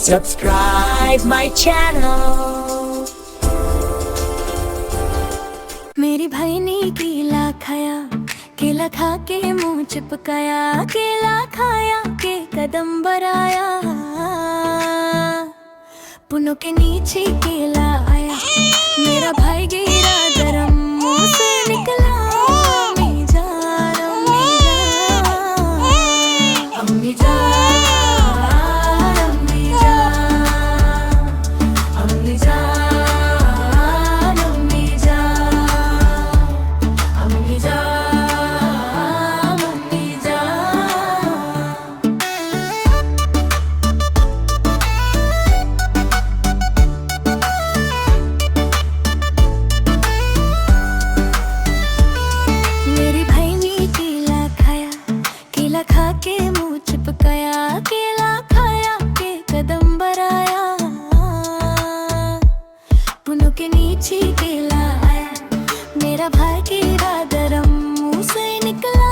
Subscribe my channel. मेरी भाई ने केला खाया, केला खा के मुंह चिपकाया, केला खाया के कदम बढ़ाया, पुनों के नीचे केला आया, मेरा भाई गिरा गरम मुंह से निकला, अम्मी जान अम्मी जान अम्मी जान अम्मी जान अम्मी जान अम्मी जान अम्मी जान। मेरी भाई ने केला खाया, केला खा के मुंह चिपकाया, केला खाया के कदम बढ़ाया, पुनों के नीचे केला आया, मेरा भाई गिरा गरम मुंह से निकला,